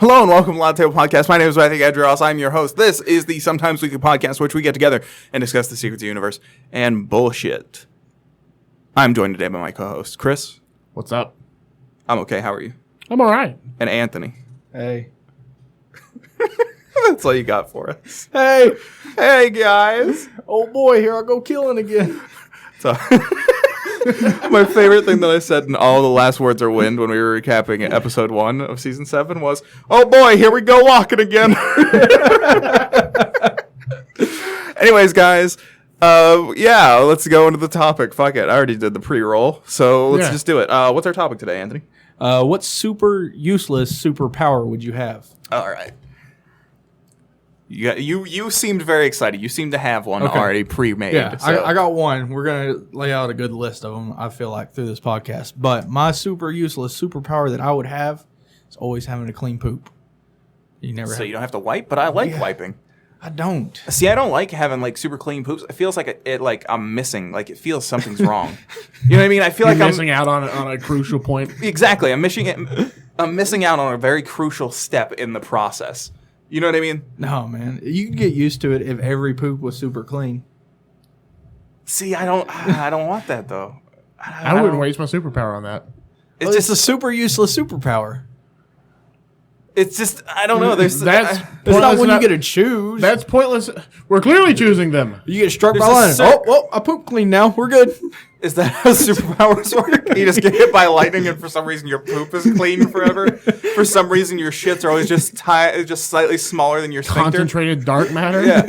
Hello and welcome to Loud Table Podcast. My name is Matthew Gadros. I'm your host. This is the Sometimes Weekly Podcast, which we get together and discuss the secrets of the universe and bullshit. I'm joined today by my co-host, Chris. What's up? I'm okay. How are you? I'm all right. And Anthony. Hey. That's all you got for us. Hey. Hey, guys. Oh, boy. Here I go killing again. So, my favorite thing that I said in all the last words are wind when we were recapping episode 1 of season 7 was, oh, boy, here we go walking again. Anyways, guys. Let's go into the topic. Fuck it. I already did the pre-roll, so let's just do it. What's our topic today, Anthony? What super useless superpower would you have? All right. You seemed very excited. You seemed to have one already pre-made. Yeah, so. I got one. We're going to lay out a good list of them, I feel like, through this podcast. But my super useless superpower that I would have is always having a clean poop. You don't have to wipe, but I like wiping. I don't. See, I don't like having like super clean poops. It feels like I'm missing. Like it feels something's wrong. You know what I mean? I feel You're like missing out on a crucial point. Exactly. I'm missing out on a very crucial step in the process. You know what I mean? No, man. You could get used to it if every poop was super clean. See, I don't want that though. I wouldn't waste my superpower on that. It's a super useless superpower. It's just I don't know. It's not when you get to choose. That's pointless. We're clearly choosing them. You get struck by lightning. I poop clean now. We're good. Is that how superpowers work? You just get hit by lightning, and for some reason your poop is clean forever. For some reason your shits are always just slightly smaller than your sphincter. Concentrated dark matter. Yeah.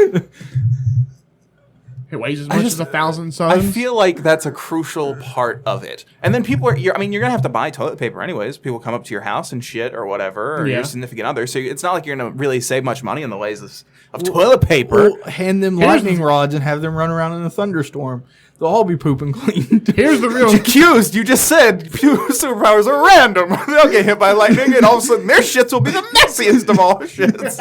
It weighs as much as 1,000 suns. I feel like that's a crucial part of it. And then you're gonna have to buy toilet paper anyways. People come up to your house and shit or whatever, or your significant other. So it's not like you're gonna really save much money in the ways of toilet paper. Or hand them lightning rods and have them run around in a thunderstorm. They'll all be pooping clean. Here's the real accused. You just said superpowers are random. They'll get hit by lightning, and all of a sudden their shits will be the messiest of all shits.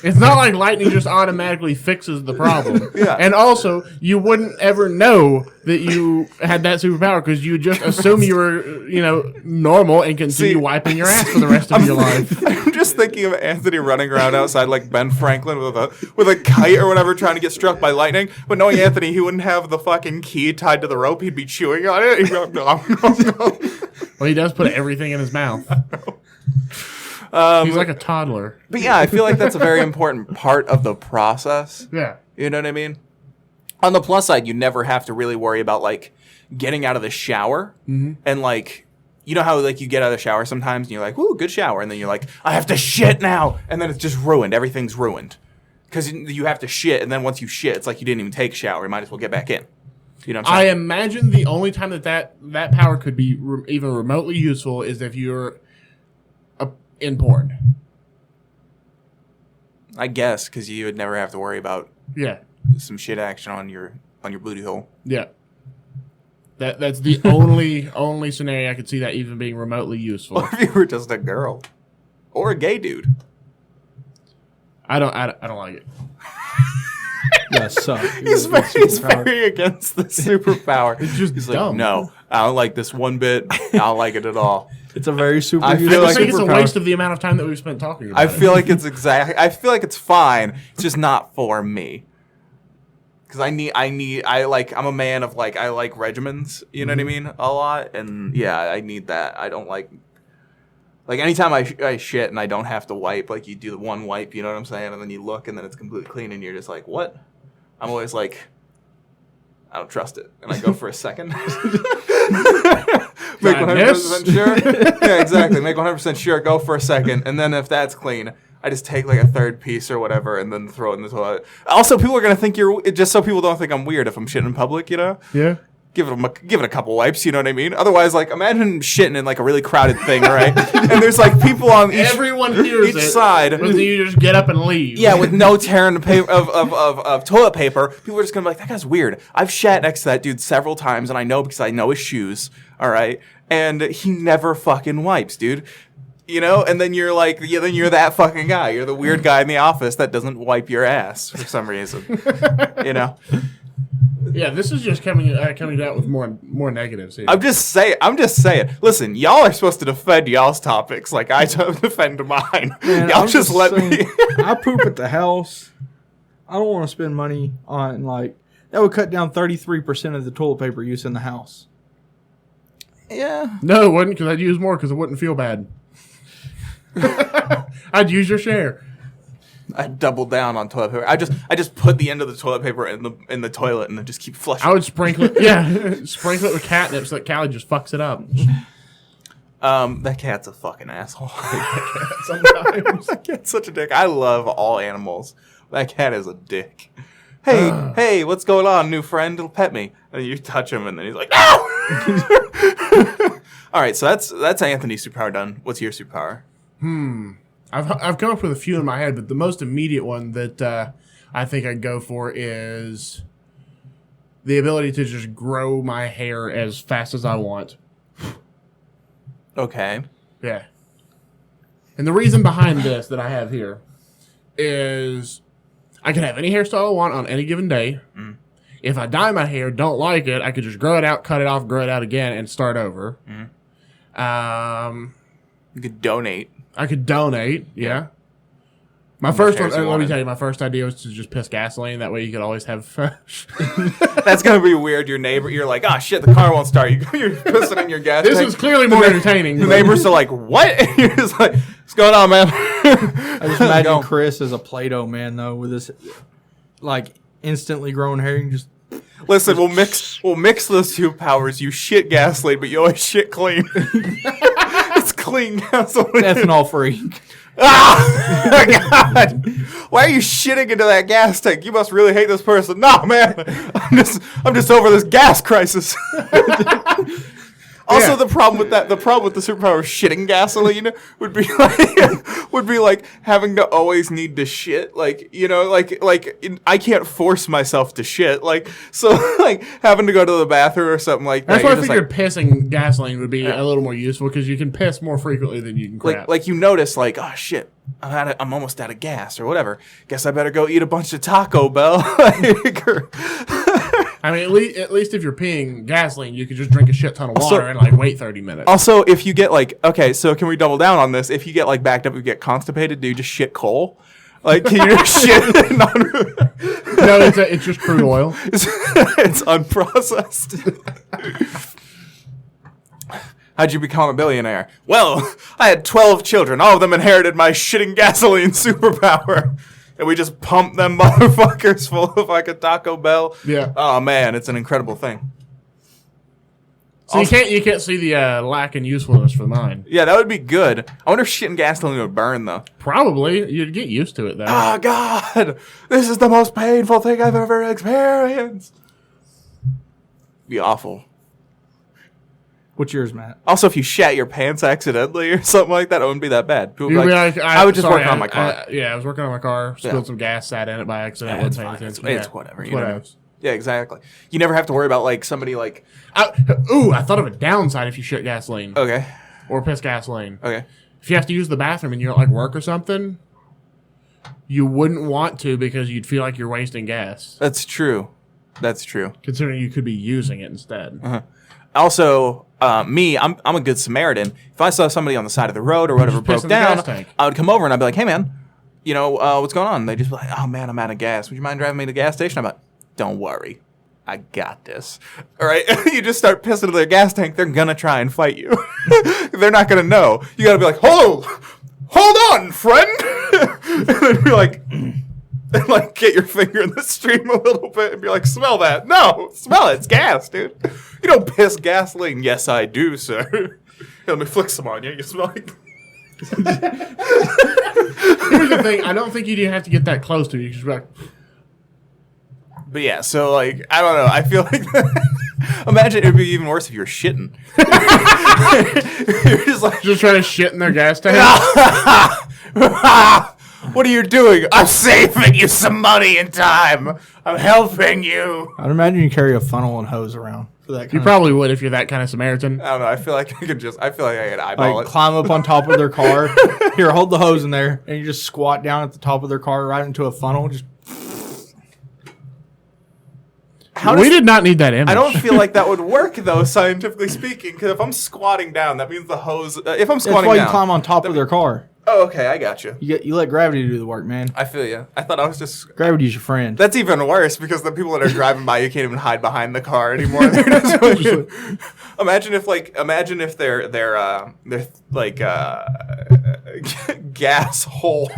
It's not like lightning just automatically fixes the problem. Yeah. And also, you wouldn't ever know that you had that superpower because you just assume you were, normal and continue wiping your ass for the rest of your life. I'm just thinking of Anthony running around outside like Ben Franklin with a kite or whatever trying to get struck by lightning. But knowing Anthony, he wouldn't have the fucking key tied to the rope. He'd be chewing on it. He'd go, no. Well, he does put everything in his mouth. He's like a toddler. But yeah, I feel like that's a very important part of the process. Yeah. You know what I mean? On the plus side, you never have to really worry about like getting out of the shower and like, you know how like you get out of the shower sometimes and you're like, ooh, good shower. And then you're like, I have to shit now. And then it's just ruined. Everything's ruined. Because you have to shit. And then once you shit, it's like you didn't even take a shower. You might as well get back in. You know what I'm saying? I imagine the only time that power could be even remotely useful is if you're in porn. I guess, because you would never have to worry about some shit action on your booty hole. Yeah. That's the only scenario I could see that even being remotely useful. Or if you were just a girl. Or a gay dude. I don't like it. Yeah, suck. He's very against the superpower. He's dumb. Like, no, I don't like this one bit. I don't like it at all. It's a very super. I feel like it's a waste of the amount of time that we've spent talking about I feel like it's fine. It's just not for me. Because I'm a man of like, I like regimens, you know what I mean? A lot. And yeah, I need that. I don't like anytime I shit and I don't have to wipe, like you do the one wipe, you know what I'm saying? And then you look and then it's completely clean and you're just like, what? I'm always like, I don't trust it. And I go for a second. Make 100% sure. Yeah, exactly. Make 100% sure. Go for a second. And then if that's clean, I just take like a third piece or whatever and then throw it in the toilet. Also, people are going to think just so people don't think I'm weird if I'm shitting in public, you know? Yeah. Give it a couple wipes, you know what I mean? Otherwise, like, imagine shitting in like a really crowded thing, right? And there's like people on everyone hears each side. But then you just get up and leave. Yeah, with no tearing of toilet paper. People are just gonna be like, that guy's weird. I've shat next to that dude several times, and I know because I know his shoes. All right, and he never fucking wipes, dude. You know, and then you're like, yeah, then you're that fucking guy. You're the weird guy in the office that doesn't wipe your ass for some reason. You know. Yeah, this is just coming out with more negatives here. I'm just saying. Listen, y'all are supposed to defend y'all's topics like I defend mine. Man, y'all I'm just let saying, me. I poop at the house. I don't want to spend money on like that would cut down 33% of the toilet paper use in the house. Yeah. No, it wouldn't, because I'd use more because it wouldn't feel bad. I'd use your share. I double down on toilet paper. I just put the end of the toilet paper in the toilet and then just keep flushing. I would sprinkle it. Sprinkle it with catnip so that Callie just fucks it up. That cat's a fucking asshole. Sometimes. That cat's such a dick. I love all animals. That cat is a dick. Hey, what's going on, new friend? Pet me. And you touch him, and then he's like, no! All right, so that's Anthony's superpower done. What's your superpower? I've come up with a few in my head, but the most immediate one that I think I'd go for is the ability to just grow my hair as fast as I want. Okay. Yeah. And the reason behind this that I have here is I can have any hairstyle I want on any given day. Mm. If I dye my hair, don't like it, I could just grow it out, cut it off, grow it out again, and start over. Mm. You could donate. I could donate, yeah. My How first much one, hair you let me wanted? tell you, my first idea was to just piss gasoline. That way you could always have That's gonna be weird. Your neighbor, you're like, oh shit, the car won't start. You're pissing in your gas This tank. is clearly more entertaining. The neighbors are like, what? You're just like, what's going on, man? I just imagine Go. Chris as a Play-Doh man though, with this like instantly growing hair. You just Listen, we'll mix those two powers. You shit gasoline, but you always shit clean. It's clean gasoline. ethanol free. Ah! God! Why are you shitting into that gas tank? You must really hate this person. No, man. I'm just over this gas crisis. Also, Yeah. the problem with the superpower of shitting gasoline would be like having to always need to shit. Like, you know, I can't force myself to shit. Like, so like having to go to the bathroom or something like that. That's why I you're just figured pissing gasoline would be a little more useful because you can piss more frequently than you can crap. like you notice, like, oh shit, I'm almost out of gas or whatever. Guess I better go eat a bunch of Taco Bell. I mean, at least if you're peeing gasoline, you could just drink a shit ton of water Also- and like wait 30 minutes. Also, if you get like, okay, so can we double down on this? If you get like backed up, you get constipated, do you just shit coal? Like, can you shit? No, it's just crude oil. It's unprocessed. How'd you become a billionaire? Well, I had 12 children. All of them inherited my shitting gasoline superpower. And we just pumped them motherfuckers full of like a Taco Bell. Yeah. Oh man, it's an incredible thing. So you can't see the lack in usefulness for mine. Yeah, that would be good. I wonder if shitting gasoline would burn though. Probably you'd get used to it though. Oh God, this is the most painful thing I've ever experienced. Be awful. What's yours, Matt? Also, if you shat your pants accidentally or something like that, it wouldn't be that bad. People would You'd be be like, like, I was just sorry, working on my car. I was working on my car. Spilled Yeah. some gas, sat in it by accident. Yeah, it's wasn't fine. paying It's attention. whatever. It's You know? whatever. Yeah, exactly. You never have to worry about like somebody like. I thought of a downside if you shit gasoline Okay. or piss gasoline. Okay. If you have to use the bathroom and you're at like work or something, you wouldn't want to because you'd feel like you're wasting gas, That's true. That's true. considering you could be using it instead. Also, me, I'm a good Samaritan. If I saw somebody on the side of the road or whatever Just piss broke in the down, gas tank. I would come over and I'd be like, hey, man, you know, what's going on? They'd just be like, oh, man, I'm out of gas. Would you mind driving me to the gas station? I'm like, don't worry. I got this. All right? You just start pissing into their gas tank, they're going to try and fight you. They're not going to know. You got to be like, hold on, friend. And then be like... And like get your finger in the stream a little bit and be like, smell that. No, smell it. It's gas, dude. You don't piss gasoline. Yes, I do, sir. Let me flick some on you. You smell like... Here's the thing: I don't think you have to get that close to you. You just be like, But yeah, so like, I don't know. I feel like... Imagine it would be even worse if you were shitting. You're just like... just trying to shit in their gas tank. What are you doing? I'm saving you some money and time. I'm helping you. I'd imagine you carry a funnel and hose around for that. You probably would if you're that kind of Samaritan. I don't know. I feel like I could eyeball like it. climb up on top of their car. Here, hold the hose in there, and you just squat down at the top of their car, right into a funnel. Just We did not need that image. I don't feel like that would work though, scientifically speaking. Because if I'm squatting down, that means the hose. If I'm That's squatting why down, you climb on top of their car. oh, okay, I got you. You let gravity do the work, man. I feel you. I thought I was just. Gravity's your friend. That's even worse because the people that are driving by, you can't even hide behind the car anymore. They're just imagine if they're like gas hole.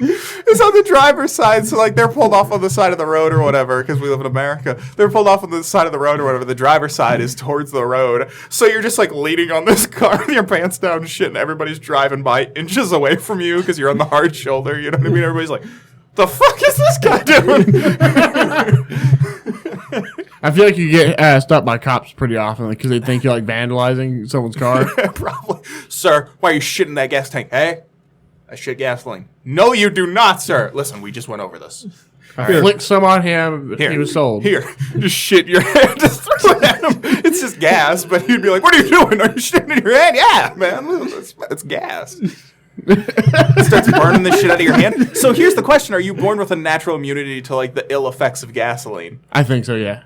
It's on the driver's side, so like they're pulled off on the side of the road or whatever, because we live in America. They're pulled off on the side of the road or whatever. The driver's side is towards the road, so you're just like leaning on this car with your pants down and shit, and everybody's driving by inches away from you because you're on the hard shoulder. You know what I mean? Everybody's like, "The fuck is this guy doing?" I feel like you get stopped by cops pretty often because they think you're like vandalizing someone's car. Probably, sir. Why are you shitting that gas tank? Hey. I shit gasoline. No, you do not, sir. Listen, we just went over this. I flicked some on him. He was sold. Here, just shit your head. Just throw it at him. It's just gas, but he'd be like, "What are you doing? Are you shitting in your head?" Yeah, man, it's gas. It starts burning the shit out of your hand. So here's the question: are you born with a natural immunity to like the ill effects of gasoline? I think so. Yeah.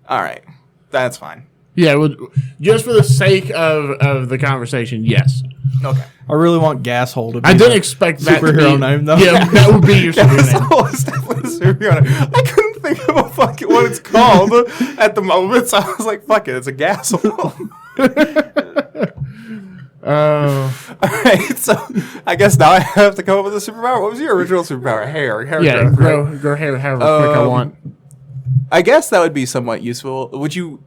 All right, that's fine. Yeah. Well, just for the sake of the conversation, yes. Okay. I really want Gasshole to be I didn't expect that superhero to be, name, though. Yeah, that would be your superhero name. It's definitely a superhero name. I couldn't think of a fucking what it's called at the moment, so I was like, "Fuck it, it's a gas hole." All right, so I guess now I have to come up with a superpower. What was your original superpower? Hair Yeah, growth, grow right? hair however quick I want. I guess that would be somewhat useful. Would you?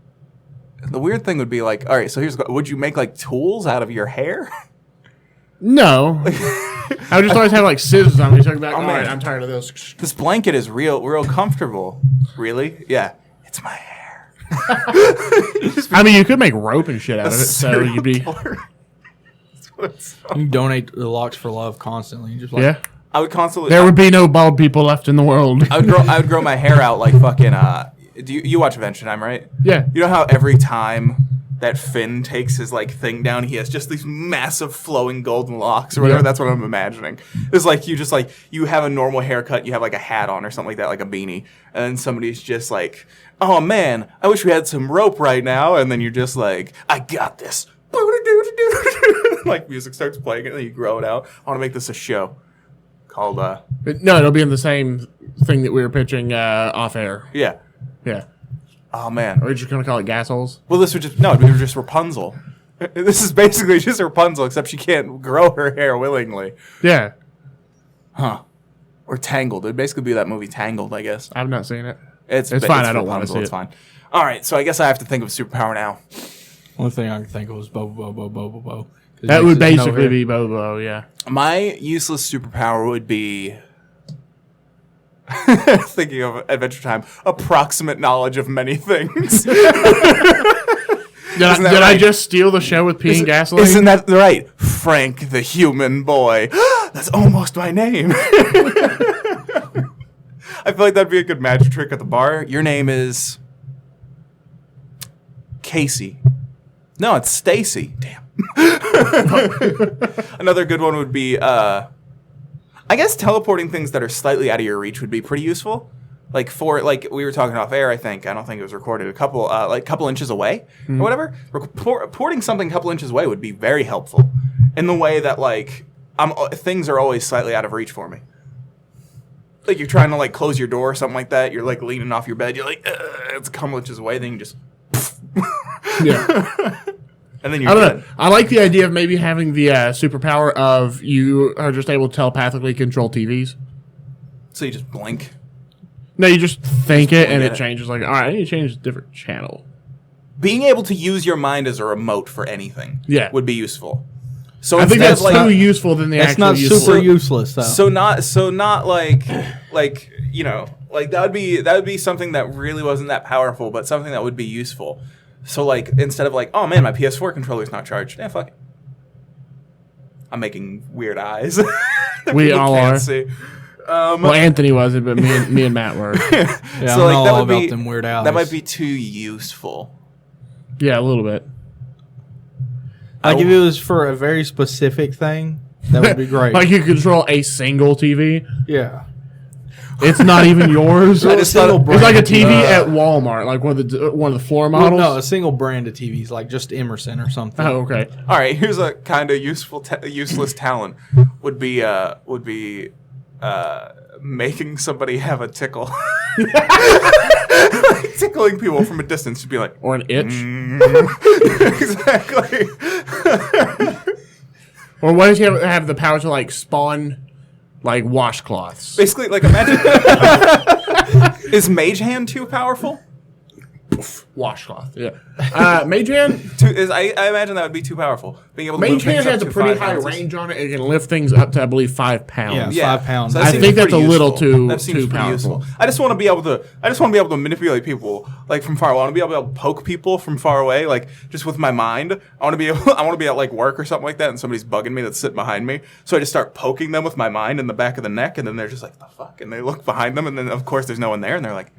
The weird thing would be like, all right, so would you make like tools out of your hair? No. I would just always have like scissors on me. So back. All right, I'm tired of this. This blanket is real comfortable. Really? Yeah. It's my hair. I mean, you could make rope and shit out of it, so you'd be. You donate the locks for love constantly. Just like, Yeah. I would constantly. There would be no bald people left in the world. I would grow my hair out like fucking. Do you watch Adventure Time, right? Yeah. You know how every time that Finn takes his like thing down, he has just these massive flowing golden locks or whatever. Yeah. That's what I'm imagining. It's like you have a normal haircut, you have like a hat on or something like that, like a beanie, and then somebody's just like, "Oh man, I wish we had some rope right now," and then you're just like, "I got this." Like music starts playing and then you grow it out. I want to make this a show called No, it'll be in the same thing that we were pitching off air. yeah. Yeah. Oh man. Are we just gonna call it gas holes? Well, this would be just Rapunzel. This is basically just Rapunzel, except she can't grow her hair willingly. Yeah. Huh. Or Tangled. It'd basically be that movie Tangled, I guess. I've not seen it. It's fine. I don't want to Rapunzel, see it's it. fine. All right, so I guess I have to think of a superpower now. Only thing I can think of was Bo. That would basically be Bobo. Yeah. My useless superpower would be thinking of Adventure Time. Approximate knowledge of many things. Did Isn't that I right? just steal the show with peeing gasoline? Isn't that right? Frank the Human Boy. That's almost my name. I feel like that'd be a good magic trick at the bar. Your name is Casey. No, it's Stacy. Damn. Another good one would be, I guess teleporting things that are slightly out of your reach would be pretty useful. Like we were talking off air, I don't think it was recorded, a couple inches away or whatever. Reporting something a couple inches away would be very helpful in the way that like things are always slightly out of reach for me. Like you're trying to like close your door or something like that. You're like leaning off your bed. You're like, it's a couple inches away. Then you just, Yeah. and then you're I don't dead. know. I like the idea of maybe having the superpower of you are just able to telepathically control TVs. So you just blink. No, you just think it and blink it at it. changes. Like, all right, I need to change a different channel. Being able to use your mind as a remote for anything would be useful. So I think instead that's of, like, too useful than the That's actual not useful. super useless though. So not like you know, like that would be something that really wasn't that powerful, but something that would be useful. So like instead of like, oh man, my PS4 controller's not charged. Yeah, fuck it. I'm making weird eyes. that We people all can't are. see. Well, Anthony wasn't, but me and Matt were. Yeah, so I'm like that all would be about them weird eyes. that might be too useful. Yeah, a little bit. Like if it was for a very specific thing, That would be great. Like you control a single TV. Yeah. It's not even yours. I just thought It's like a TV at Walmart, like one of the floor models. No, a single brand of TVs, like just Emerson or something. Oh, okay. All right, here's a kind of useless talent. Would be making somebody have a tickle. Like tickling people from a distance to be like, Or an itch. exactly. Or what if you have the power to like spawn like washcloths? Basically, like imagine. Is Mage Hand too powerful? Washcloth. Yeah. Mage Hand. I imagine that would be too powerful. Being able to Mage move things Hand up has a to pretty 5 high ounces. range on it. It can lift things up to I believe 5 pounds. Yeah. 5 pounds. So that I seems think that's pretty a little useful. too Seems pretty powerful. useful. I just want to be able to manipulate people like from far away. I want to be able to poke people from far away, like just with my mind. I want to be at like work or something like that, and somebody's bugging me that's sitting behind me. So I just start poking them with my mind in the back of the neck, and then they're just like, "The fuck?" And they look behind them, and then of course there's no one there, and they're like.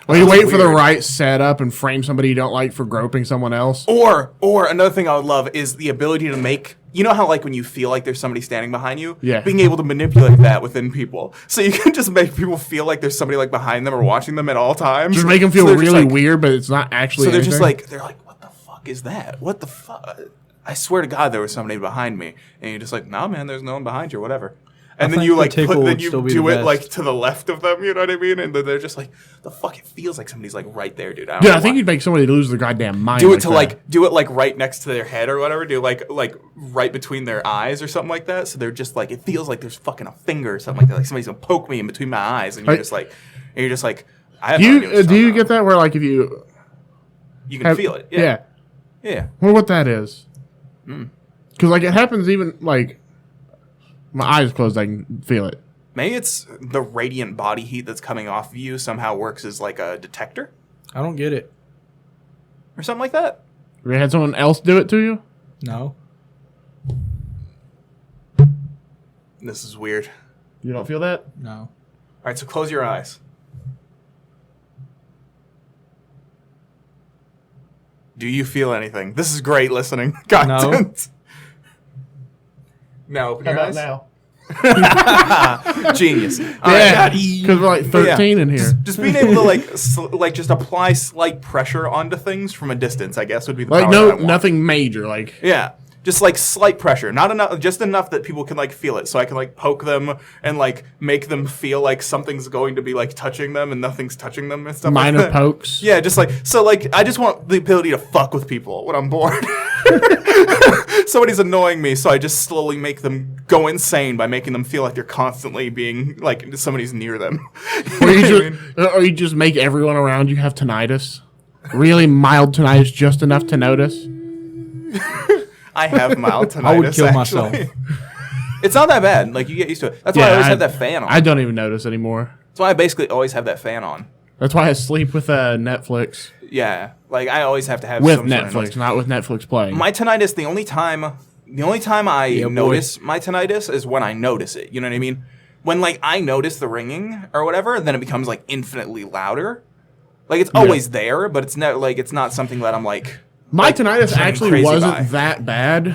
Or you "Oh, wait this is for the weird." right setup and frame somebody you don't like for groping someone else. Or another thing I would love is the ability to make, you know how like when you feel like there's somebody standing behind you? Yeah. Being able to manipulate that within people. So you can just make people feel like there's somebody like behind them or watching them at all times. Just make them feel So they're just really like- weird, but it's not actually So they're just anything. like, they're like, what the fuck is that? What the fuck? I swear to God there was somebody behind me. And you're just like, nah man, there's no one behind you or whatever. And then think you the like tickle then would you still be do the it best. like to the left of them, you know what I mean? And then they're just like, the fuck, it feels like somebody's like right there, dude. I don't Dude, know I think why. you'd make somebody lose their goddamn mind. Do it to that. like do it like right next to their head or whatever. Do like right between their eyes or something like that. So they're just like it feels like there's fucking a finger or something like that. Like somebody's gonna poke me in between my eyes, and you're just like, I have Do no idea what you you're do talking you about. get that where like if you You can have, feel it. Yeah. Yeah. Wonder what that is. Hmm. Because like it happens even like my eyes closed, I can feel it. Maybe it's the radiant body heat that's coming off of you somehow works as like a detector I don't get it. or something like that. Have you had someone else do it to you? No. This is weird. You don't feel that? No. All right, so close your eyes. Do you feel anything? This is great listening content. No, open your eyes. now? Genius. All Yeah, right. because we're like 13 in here. Just being able to like just apply slight pressure onto things from a distance, I guess, would be the Like power that I want. nothing major. Like Yeah. Just like slight pressure, not enough, just enough that people can like feel it. So I can like poke them and like make them feel like something's going to be like touching them and nothing's touching them and stuff. minor like that. pokes. Yeah, just like so. Like I just want the ability to fuck with people when I'm bored. Somebody's annoying me, so I just slowly make them go insane by making them feel like they're constantly being like somebody's near them. Or You know you what I mean? just, or you just make everyone around you have tinnitus. Really mild tinnitus, just enough to notice. I have mild tinnitus. I would kill actually. myself. It's not that bad. Like you get used to it. That's why I always have that fan on. I don't even notice anymore. That's why I basically always have that fan on. That's why I sleep with Netflix. Yeah, like I always have to have With some sort of Netflix, noise. not with Netflix playing. My tinnitus, the only time I Yeah, boy. notice my tinnitus is when I notice it. You know what I mean? When like I notice the ringing or whatever, then it becomes like infinitely louder. Like it's always there, but it's not like it's not something that I'm like. My like, tinnitus turning actually crazy wasn't by. that bad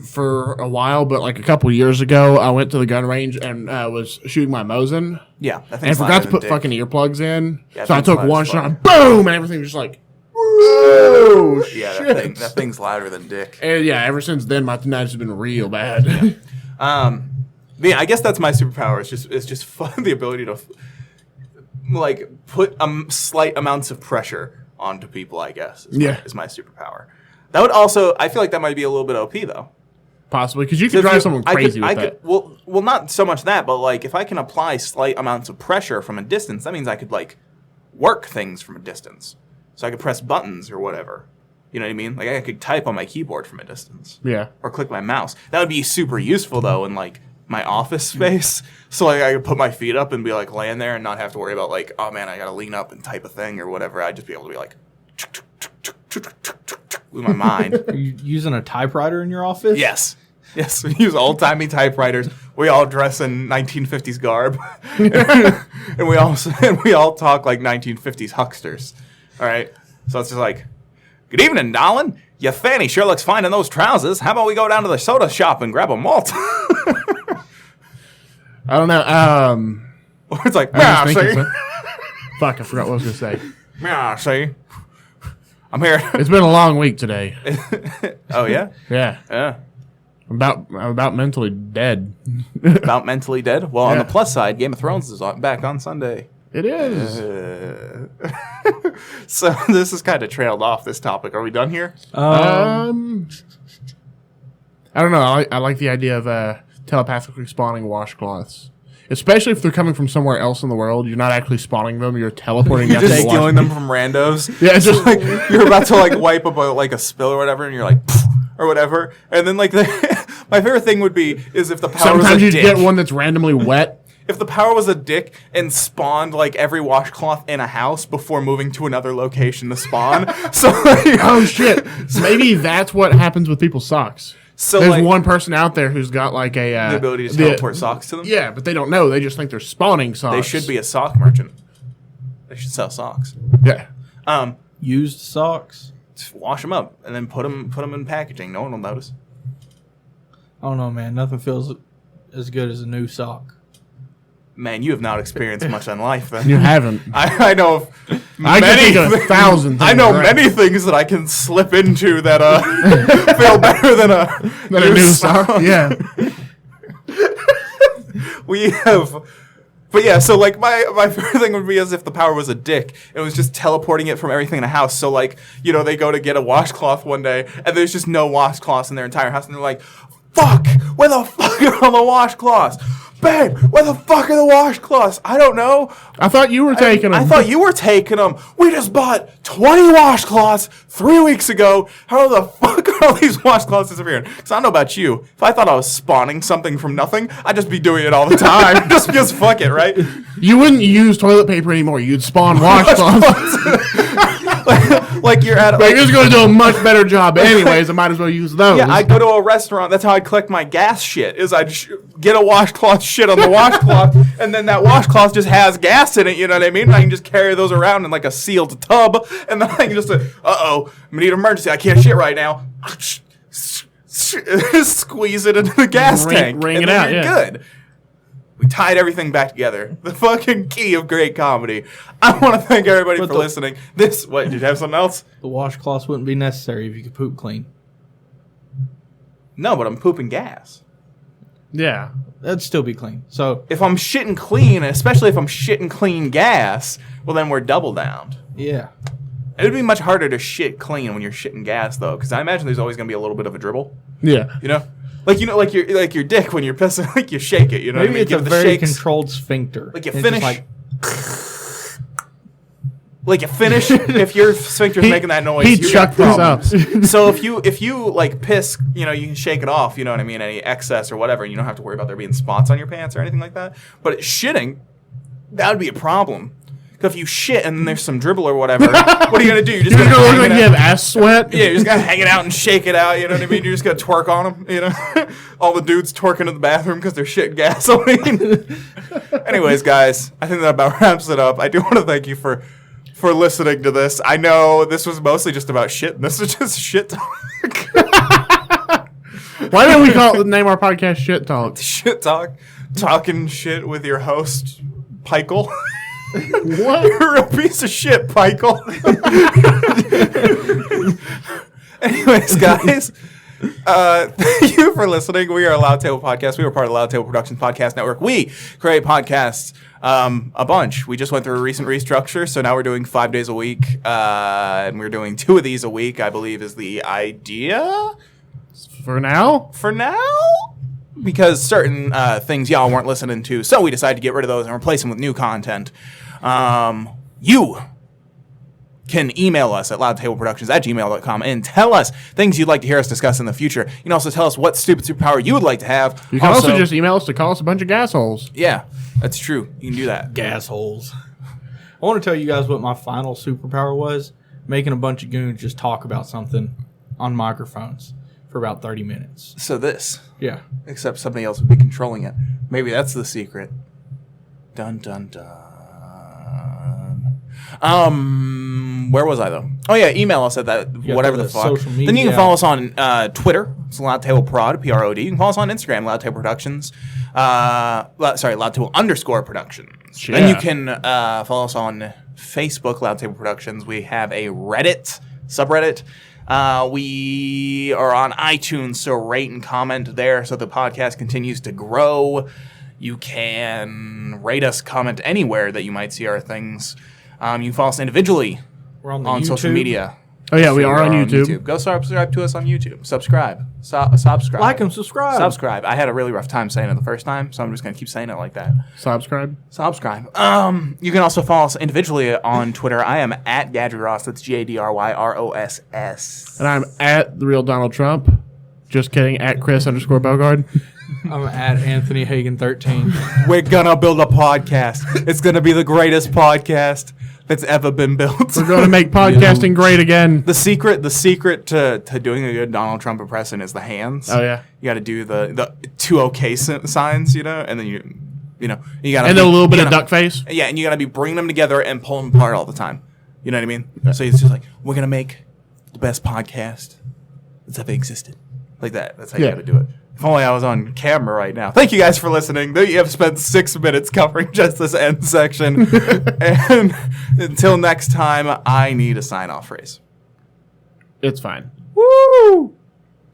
for a while, but like a couple years ago, I went to the gun range and was shooting my Mosin Yeah, that and thing's forgot louder to than put dick. fucking earplugs in. Yeah, So I thing's took loud one as fuck. shot, boom, and everything was just like, whoa, Yeah, shit. that thing's louder than dick. And yeah, ever since then, my tinnitus has been real bad. But yeah, I guess that's my superpower. It's just fun, the ability to like put slight amounts of pressure onto people. I guess is my superpower. That would also, I feel like that might be a little bit OP though. Possibly, because you So could if drive someone crazy with I that. could, well, not so much that, but like if I can apply slight amounts of pressure from a distance, that means I could like work things from a distance. So I could press buttons or whatever. You know what I mean? Like I could type on my keyboard from a distance. Yeah. Or click my mouse. That would be super useful though in like my office space. So like I could put my feet up and be like laying there and not have to worry about like, oh man, I gotta lean up and type a thing or whatever. I'd just be able to be like with my mind. Are you using a typewriter in your office? Yes. Yes, we use old-timey typewriters. We all dress in 1950s garb. and we all talk like 1950s hucksters. All right? So it's just like, good evening, darling. Your fanny sure looks fine in those trousers. How about we go down to the soda shop and grab a malt? I don't know. Or it's like, I was yeah, thinking see? so. Fuck, I forgot what I was going to say. Yeah, see? I'm here. It's been a long week today. Oh, yeah? Yeah. Yeah. I'm about mentally dead. About mentally dead? Well, on Yeah. the plus side, Game of Thrones is back on Sunday. It is. So this is kind of trailed off this topic. Are we done here? I don't know. I like the idea of telepathically spawning washcloths. Especially if they're coming from somewhere else in the world. You're not actually spawning them. You're teleporting You're them. just to the stealing them from randos. Yeah, it's just Like you're about to like wipe up a spill or whatever, and you're like, "Pfft," or whatever. And then like my favorite thing would be is if the power was sometimes a you dick. get one that's randomly wet. If the power was a dick and spawned like every washcloth in a house before moving to another location to spawn. So like, Oh shit! Maybe that's what happens with people's socks. So There's like, one person out there who's got like a the ability to teleport socks to them. Yeah, but they don't know. They just think they're spawning socks. They should be a sock merchant. They should sell socks. Yeah. Used socks. Just wash them up and then put them in packaging. No one will notice. I don't know, man. Nothing feels as good as a new sock. Man, you have not experienced much in life then. You haven't. I know of I can think of 1,000 I know things, many things that I can slip into that feel better than a new sock. Yeah. We have, but yeah. So like my favorite thing would be as if the power was a dick. It was just teleporting it from everything in a house. So like they go to get a washcloth one day and there's just no washcloths in their entire house and they're like, "Fuck! Where the fuck are all the washcloths?" Babe, where the fuck are the washcloths? I don't know. I thought you were taking them. I thought you were taking them. We just bought 20 washcloths 3 weeks ago. How the fuck are all these washcloths disappearing? Because I don't know about you. If I thought I was spawning something from nothing, I'd just be doing it all the time. just because fuck it, right? You wouldn't use toilet paper anymore. You'd spawn washcloths. Like you're at Like, it's going to do a much better job anyways. I might as well use those. yeah, I'd go to a restaurant. That's how I'd collect my gas shit. Is I'd get a washcloth, shit on the washcloth, and then that washcloth just has gas in it. You know what I mean? And I can just carry those around in like a sealed tub, and then I can just I need an emergency. I can't shit right now. Squeeze it into the gas tank. Ring and it then out. you're Yeah. good. We tied everything back together. The fucking key of great comedy. I want to thank everybody for listening. What, did you have something else? The washcloths wouldn't be necessary if you could poop clean. No, but I'm pooping gas. Yeah. That'd still be clean. So If I'm shitting clean, and especially if I'm shitting clean gas, well, then we're double downed. yeah, It would be much harder to shit clean when you're shitting gas, though, because I imagine there's always going to be a little bit of a dribble. Yeah. You know? Like your dick when you're pissing, like you shake it, you know maybe what I mean? it's a Give it the very shakes. controlled sphincter. Like you It's finish, just like you finish. If your sphincter's making that noise, He you chucked got this problems. up. So if you like piss, you can shake it off. You know what I mean? Any excess or whatever, and you don't have to worry about there being spots on your pants or anything like that. But shitting, that would be a problem. Because if you shit and then there's some dribble or whatever, what are you gonna do? You're just You're gonna going to hang look it like you out. have ass sweat. Yeah, you're just gonna hang it out and shake it out. You know what I mean? You're just gonna twerk on them. All the dudes twerking in the bathroom because they're shitting gasoline. Anyways, guys, I think that about wraps it up. I do want to thank you for listening to this. I know this was mostly just about shit, and this is just shit talk. Why didn't we name our podcast Shit Talk? Shit talk, talking shit with your host, Pikel. What? You're a piece of shit, Pikel. Anyways, guys, thank you for listening. We are a Loud Table Podcast. We are part of the Loud Table Productions Podcast Network. We create podcasts a bunch. We just went through a recent restructure, so now we're doing 5 days a week, and we're doing 2 of these a week, I believe is the idea For now? for now. Because certain things y'all weren't listening to, so we decided to get rid of those and replace them with new content. You can email us at loudtableproductions@gmail.com and tell us things you'd like to hear us discuss in the future. You can also tell us what stupid superpower you would like to have. You can also just email us to call us a bunch of gasholes. Yeah, that's true. You can do that. gas holes. I want to tell you guys what my final superpower was. Making a bunch of goons just talk about something on microphones for about 30 minutes. So this, Yeah. except somebody else would be controlling it. Maybe that's the secret. Dun, dun, dun. Where was I though? Oh yeah, email us at that Yeah, whatever go the to fuck. social Then you can media. follow us on Twitter, It's Loud Table Prod, Prod. You can follow us on Instagram, Loud Table Productions. Loud Table _ Productions. Yeah. Then you can follow us on Facebook, Loud Table Productions. We have a Reddit subreddit. We are on iTunes, so rate and comment there so the podcast continues to grow. You can rate us, comment anywhere that you might see our things. You can follow us individually We're on on social media. Oh, yeah, we are on YouTube. Go subscribe to us on YouTube. Subscribe. Subscribe. Like and subscribe. Subscribe. I had a really rough time saying it the first time, so I'm just going to keep saying it like that. Subscribe. Subscribe. You can also follow us individually on Twitter. I am at GadryRoss. That's GadryRoss. And I'm at the real Donald Trump. Just kidding. At Chris_Bogard. I'm at Anthony Hagen 13. We're going to build a podcast. It's going to be the greatest podcast that's ever been built. We're going to make podcasting great again. The secret to doing a good Donald Trump impression is the hands. Oh, yeah. You got to do the two okay signs, and then you got to And then a little bit of duck face. Yeah, and you got to be bringing them together and pulling them apart all the time. You know what I mean? Yeah. So it's just like, we're going to make the best podcast that's ever existed. Like that. That's how you got to do it. If only I was on camera right now. Thank you guys for listening. You have spent 6 minutes covering just this end section. And until next time, I need a sign-off phrase. It's fine. Woo!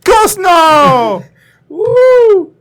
Go Snow! Woo!